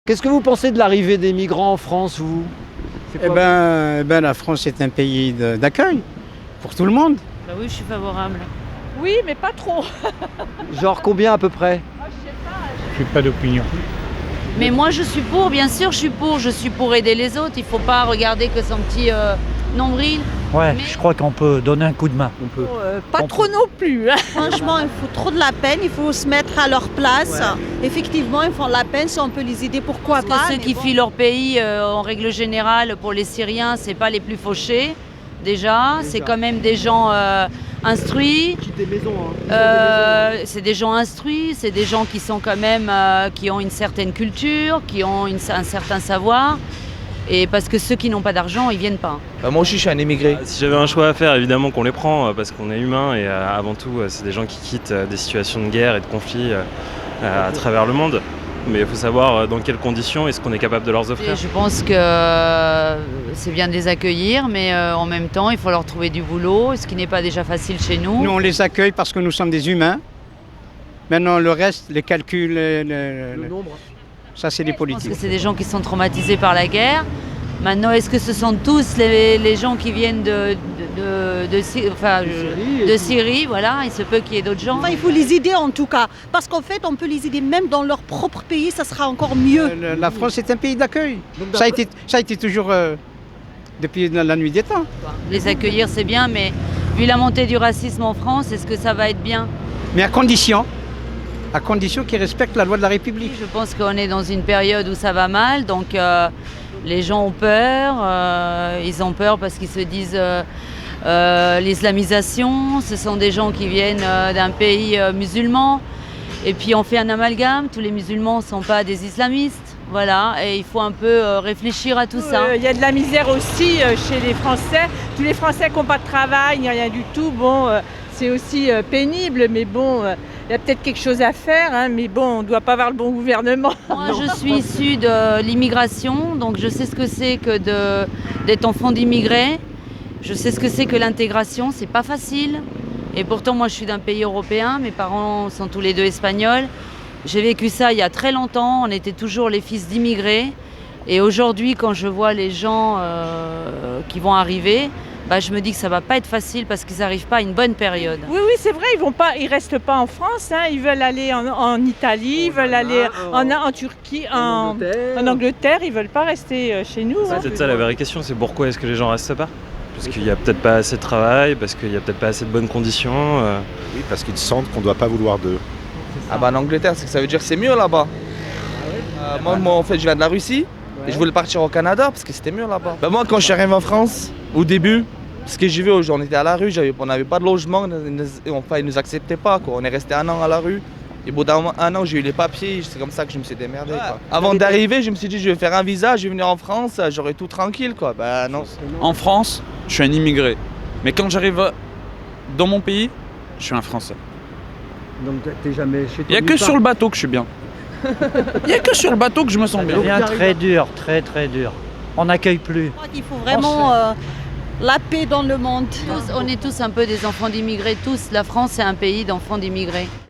Qu'est-ce que vous pensez de l'arrivée des migrants en France, vous? La France est un pays d'accueil pour tout le monde. Bah oui, je suis favorable. Oui, mais pas trop. Genre combien à peu près? Je n'ai pas d'opinion. Mais moi, je suis pour, bien sûr, je suis pour. Je suis pour aider les autres. Il ne faut pas regarder que son petit nombril. Ouais, Mais- je crois qu'on peut donner un coup de main. Pas trop non plus. Franchement, il faut trop de la peine, il faut se mettre à leur place. Effectivement, ils font de la peine, si on peut les aider, pourquoi Parce pas. que ceux mais qui bon. fuient leur pays, en règle générale, pour les Syriens, c'est pas les plus fauchés. Déjà, c'est quand même des gens instruits. Quitter maison, hein. C'est des gens instruits, c'est des gens qui sont quand même, qui ont une certaine culture, qui ont un certain savoir. Et parce que ceux qui n'ont pas d'argent, ils viennent pas. Moi aussi, je suis un émigré. Si j'avais un choix à faire, évidemment qu'on les prend parce qu'on est humain et avant tout, c'est des gens qui quittent des situations de guerre et de conflit à travers le monde. Mais il faut savoir dans quelles conditions et ce qu'on est capable de leur offrir. Et je pense que c'est bien de les accueillir, mais en même temps, il faut leur trouver du boulot, ce qui n'est pas déjà facile chez nous. Nous, on les accueille parce que nous sommes des humains. Maintenant, le reste, les calculs, Le nombre. ça, c'est des Je pense que politiques. c'est des gens qui sont traumatisés par la guerre. Maintenant, est-ce que ce sont tous les gens qui viennent de Syrie, voilà, il se peut qu'il y ait d'autres gens. Enfin, il faut les aider en tout cas, parce qu'en fait, on peut les aider même dans leur propre pays, ça sera encore mieux. La France est un pays d'accueil. Donc, Ça a été toujours depuis la nuit des temps. Les accueillir, c'est bien, mais vu la montée du racisme en France, est-ce que ça va être bien? Mais à condition qu'ils respectent la loi de la République. Je pense qu'on est dans une période où ça va mal, donc les gens ont peur. Ils ont peur parce qu'ils se disent l'islamisation, ce sont des gens qui viennent d'un pays musulman. Et puis on fait un amalgame, tous les musulmans ne sont pas des islamistes. Voilà, et il faut un peu réfléchir à tout ça. Il y a de la misère aussi chez les Français. Tous les Français qui n'ont pas de travail, ni rien du tout. Bon, c'est aussi pénible, mais bon, il y a peut-être quelque chose à faire. Hein, mais bon, on ne doit pas avoir le bon gouvernement. Moi, je suis issue de l'immigration, donc je sais ce que c'est que d'être enfant d'immigrés. Je sais ce que c'est que l'intégration, c'est pas facile. Et pourtant, moi, je suis d'un pays européen, mes parents sont tous les deux espagnols. J'ai vécu ça il y a très longtemps, on était toujours les fils d'immigrés. Et aujourd'hui, quand je vois les gens qui vont arriver, je me dis que ça va pas être facile parce qu'ils n'arrivent pas à une bonne période. Oui, c'est vrai, ils restent pas en France. Hein, ils veulent aller en Italie, ils veulent aller en Turquie, en Angleterre. Ils veulent pas rester chez nous. C'est peut-être ça la vraie question, c'est pourquoi est-ce que les gens restent pas? Parce qu'il n'y a peut-être pas assez de travail, parce qu'il n'y a peut-être pas assez de bonnes conditions. Oui, parce qu'ils sentent qu'on ne doit pas vouloir d'eux. En Angleterre, ça veut dire que c'est mieux là-bas. Moi, en fait, je viens de la Russie et je voulais partir au Canada parce que c'était mieux là-bas. Moi, quand je suis arrivé en France, au début, parce que j'y vais, on était à la rue, on n'avait pas de logement, ils nous acceptaient pas. Quoi. On est resté 1 an à la rue. Et au bout d'1 an, j'ai eu les papiers, c'est comme ça que je me suis démerdé. Quoi. Avant d'arriver, je me suis dit, je vais faire un visa, je vais venir en France, j'aurai tout tranquille. Quoi. Non. En France, je suis un immigré. Mais quand j'arrive dans mon pays, je suis un Français. Donc t'es jamais chez toi. Il n'y a que sur le bateau que je suis bien. Il n'y a que sur le bateau que je me sens bien. Ça devient très dur, très très dur. On n'accueille plus. Je crois qu'il faut vraiment la paix dans le monde. On est tous un peu des enfants d'immigrés, tous. La France, c'est un pays d'enfants d'immigrés.